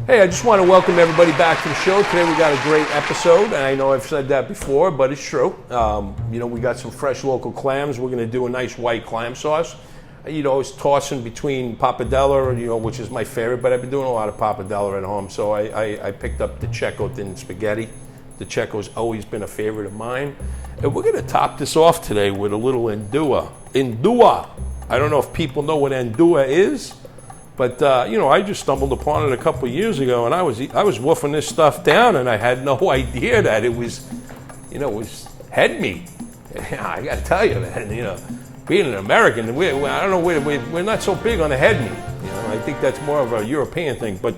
Hey, I just want to welcome everybody back to the show. Today we got a great episode, and I know I've said that before, but it's true. We got some fresh local clams. We're going to do a nice white clam sauce. It's tossing between pappardelle, which is my favorite, but I've been doing a lot of pappardelle at home, so I picked up the Cecco thin spaghetti. The Cecco's always been a favorite of mine. And we're going to top this off today with a little Nduja. Nduja. I don't know if people know what Nduja is. But, I just stumbled upon it a couple of years ago, and I was woofing this stuff down, and I had no idea that it was head meat. I got to tell you, man, being an American, we're not so big on the head meat. I think that's more of a European thing. But,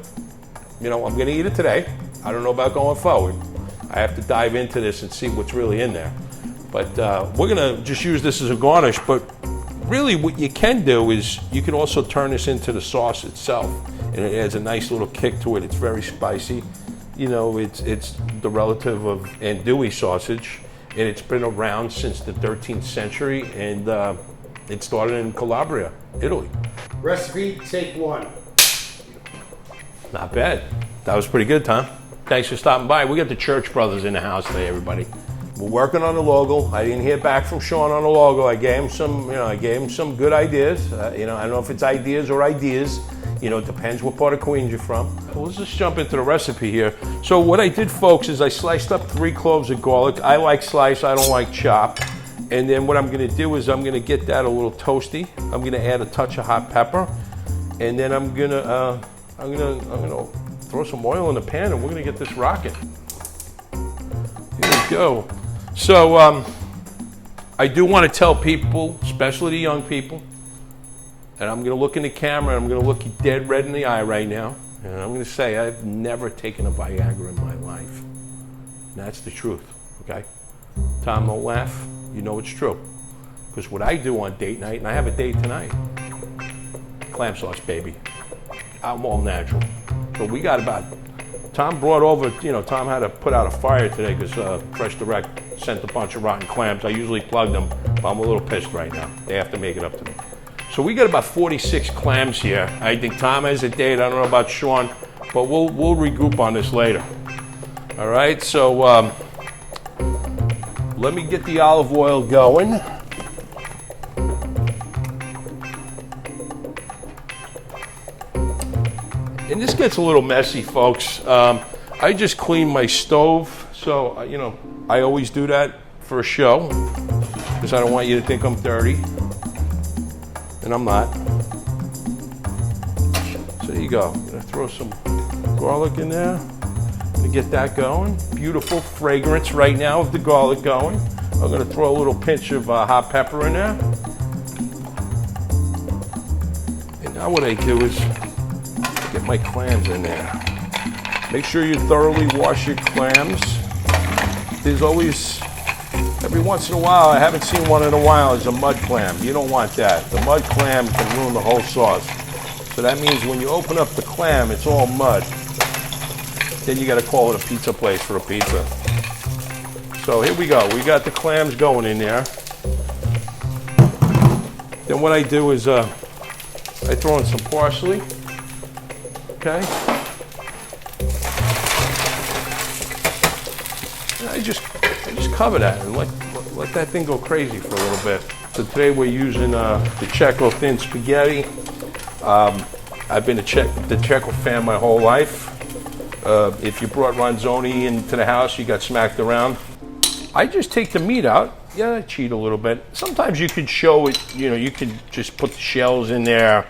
I'm going to eat it today. I don't know about going forward. I have to dive into this and see what's really in there. But we're going to just use this as a garnish, but really what you can do is you can also turn this into the sauce itself, and it adds a nice little kick to it. It's very spicy. It's the relative of andouille sausage, and it's been around since the 13th century, and it started in Calabria, Italy. Recipe, take one. Not bad. That was pretty good, Tom. Thanks for stopping by. We got the Church Brothers in the house today, everybody. We're working on the logo. I didn't hear back from Sean on the logo. I gave him some good ideas. I don't know if it's ideas or ideas. It depends what part of Queens you're from. Well, let's just jump into the recipe here. So what I did, folks, is I sliced up 3 cloves of garlic. I like slice. I don't like chop. And then what I'm going to do is I'm going to get that a little toasty. I'm going to add a touch of hot pepper, and then I'm going to throw some oil in the pan, and we're going to get this rocking. Here we go. So I do want to tell people, especially the young people, and I'm going to look in the camera, and I'm going to look you dead red in the eye right now, and I'm going to say I've never taken a Viagra in my life. And that's the truth, okay? Tom, don't laugh. You know it's true. Because what I do on date night, and I have a date tonight, clam sauce, baby. I'm all natural. So we got about... Tom brought over, Tom had to put out a fire today because Fresh Direct sent a bunch of rotten clams. I usually plug them, but I'm a little pissed right now. They have to make it up to me. So we got about 46 clams here. I think Tom has a date. I don't know about Sean, but we'll regroup on this later. All right, so let me get the olive oil going. And this gets a little messy, folks. I just cleaned my stove, so I always do that for a show because I don't want you to think I'm dirty, and I'm not. So there you go. I'm gonna throw some garlic in there. I'm gonna get that going. Beautiful fragrance right now of the garlic going. I'm gonna throw a little pinch of hot pepper in there. And now what I do is get my clams in there. Make sure you thoroughly wash your clams. There's always, every once in a while, I haven't seen one in a while, is a mud clam. You don't want that. The mud clam can ruin the whole sauce. So that means when you open up the clam, it's all mud. Then you gotta call it a pizza place for a pizza. So here we go. We got the clams going in there. Then what I do is I throw in some parsley. Okay. And I just cover that and let that thing go crazy for a little bit. So today we're using the Cecco thin spaghetti. I've been the Cecco fan my whole life. If you brought Ronzoni into the house, you got smacked around. I just take the meat out. Yeah, I cheat a little bit. Sometimes you could show it. You could just put the shells in there.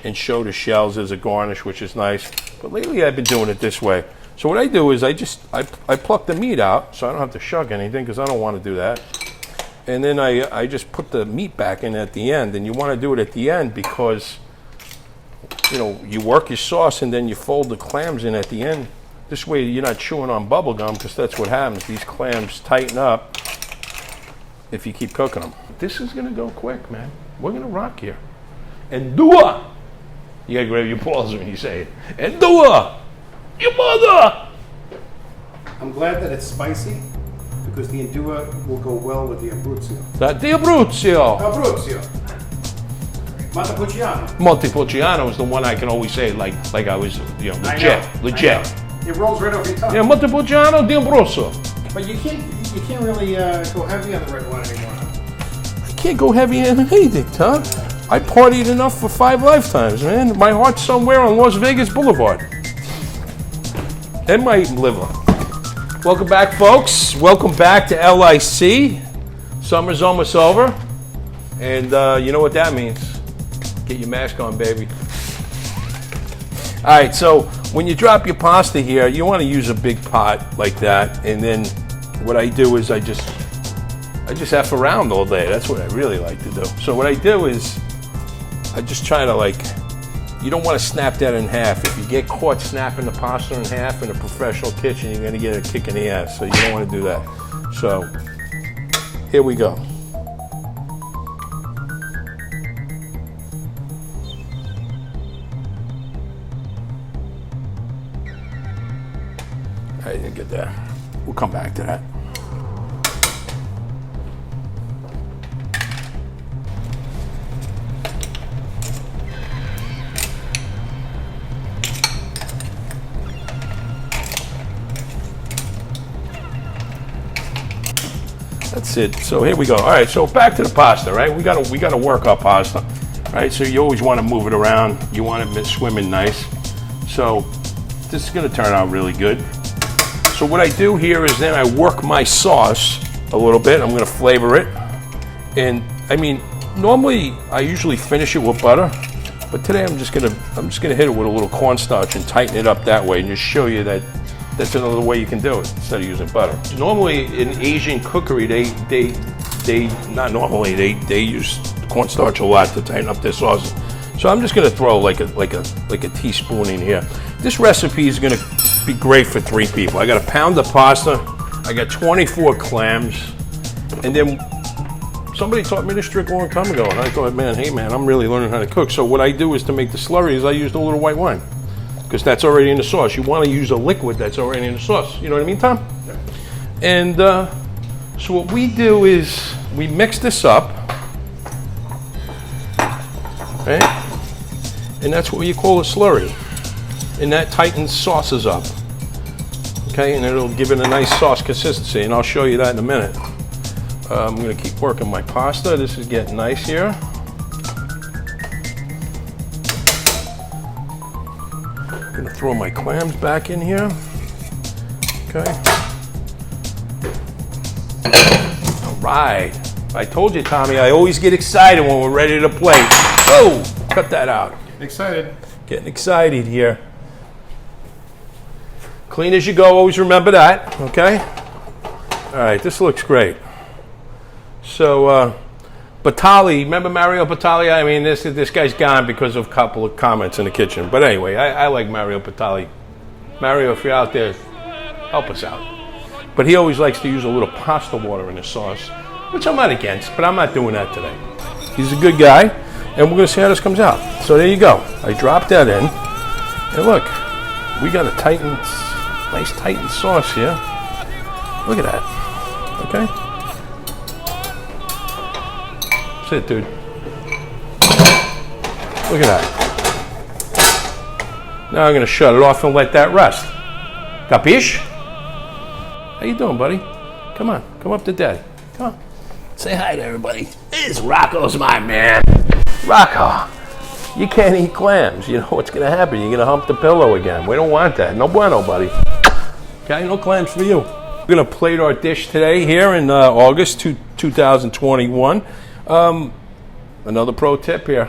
And show the shells as a garnish, which is nice. But lately I've been doing it this way. So what I do is I pluck the meat out, so I don't have to shuck anything, because I don't want to do that. And then I just put the meat back in at the end. And you want to do it at the end because, you work your sauce and then you fold the clams in at the end. This way you're not chewing on bubble gum, because that's what happens. These clams tighten up if you keep cooking them. This is going to go quick, man. We're going to rock here. Nduja! You gotta grab your balls when you say it. Nduja! Your mother! I'm glad that it's spicy because the Nduja will go well with the Abruzzo. The Abruzzo! Abruzzo! Montepulciano. Montepulciano is the one I can always say like I was, you know, legit. It rolls right off your tongue. Yeah, Montepulciano di Abruzzo. But you can't really go heavy on the red wine anymore. I can't go heavy on anything, Tom. I partied enough for 5 lifetimes, man. My heart's somewhere on Las Vegas Boulevard. And my liver. Welcome back, folks. Welcome back to LIC. Summer's almost over. And you know what that means. Get your mask on, baby. All right, so when you drop your pasta here, you want to use a big pot like that. And then what I do is I just F around all day. That's what I really like to do. So what I do is I just try to, like, you don't want to snap that in half. If you get caught snapping the pasta in half in a professional kitchen, you're going to get a kick in the ass. So you don't want to do that. So here we go. I didn't get that. We'll come back to that. That's it. So here we go. All right. So back to the pasta, right? We gotta work our pasta, right? So you always want to move it around. You want it swimming nice. So this is gonna turn out really good. So what I do here is then I work my sauce a little bit. I'm gonna flavor it, and I mean normally I usually finish it with butter, but today I'm just gonna hit it with a little cornstarch and tighten it up that way, and just show you that. That's another way you can do it instead of using butter. Normally in Asian cookery, they use cornstarch a lot to tighten up their sauces. So I'm just gonna throw like a teaspoon in here. This recipe is gonna be great for 3 people. I got a pound of pasta, I got 24 clams, and then somebody taught me this trick a long time ago, and I thought, man, hey man, I'm really learning how to cook. So what I do is to make the slurry is I use a little white wine. Because that's already in the sauce. You want to use a liquid that's already in the sauce. You know what I mean, Tom? Yeah. And so what we do is we mix this up, right? And that's what you call a slurry. And that tightens sauces up. Okay, and it'll give it a nice sauce consistency, and I'll show you that in a minute. I'm gonna keep working my pasta. This is getting nice here. I'm gonna throw my clams back in here. Okay. All right. I told you, Tommy, I always get excited when we're ready to play. Oh, cut that out. Excited. Getting excited here. Clean as you go, always remember that, okay? All right, this looks great. So, Batali, remember Mario Batali? I mean, this guy's gone because of a couple of comments in the kitchen. But anyway, I like Mario Batali. Mario, if you're out there, help us out. But he always likes to use a little pasta water in his sauce, which I'm not against, but I'm not doing that today. He's a good guy, and we're going to see how this comes out. So there you go. I dropped that in. And look, we got a nice tightened sauce here. Look at that. Okay? That's it, dude. Look at that. Now I'm going to shut it off and let that rest. Capiche? How you doing, buddy? Come on. Come up to Daddy. Come on. Say hi to everybody. This Rocco's my man. Rocco, you can't eat clams. You know what's going to happen. You're going to hump the pillow again. We don't want that. No bueno, buddy. Okay, no clams for you. We're going to plate our dish today here in August 2021. Another pro tip here.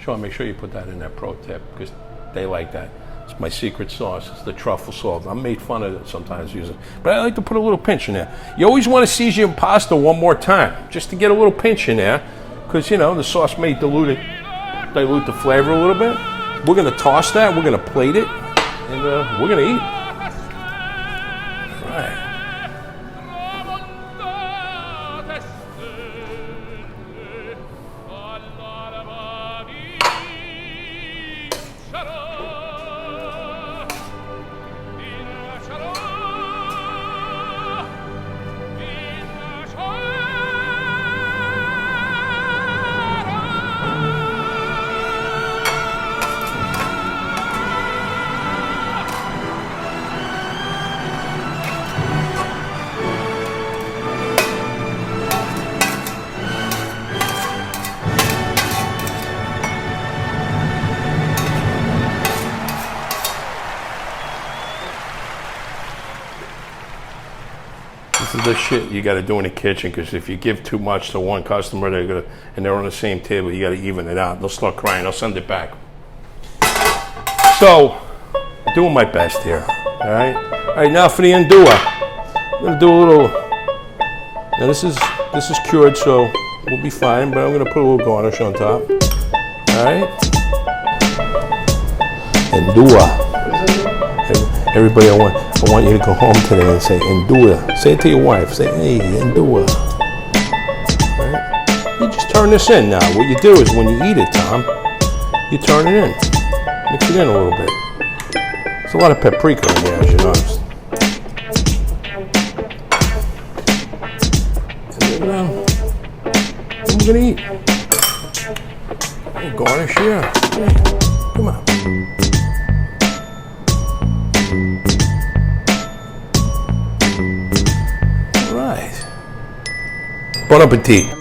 Sean, make sure you put that in that pro tip because they like that. It's my secret sauce. It's the truffle salt. I'm made fun of it sometimes using it. But I like to put a little pinch in there. You always want to season your pasta one more time just to get a little pinch in there because, you know, the sauce may dilute the flavor a little bit. We're going to toss that. We're going to plate it. And we're going to eat. All right. the shit you got to do in the kitchen, because if you give too much to one customer, and they're on the same table, you got to even it out. They'll start crying. I'll send it back. So, doing my best here. All right. Now for the Nduja, I'm gonna do a little. Now this is cured, so we'll be fine. But I'm gonna put a little garnish on top. All right. Nduja. Everybody, I want you to go home today and say Nduja. Say it to your wife. Say, hey, Nduja. Right? You just turn this in now. What you do is when you eat it, Tom, you turn it in. Mix it in a little bit. There's a lot of paprika in there, as you noticed. And then we're gonna eat. Garnish here. Come on. Bon appetit.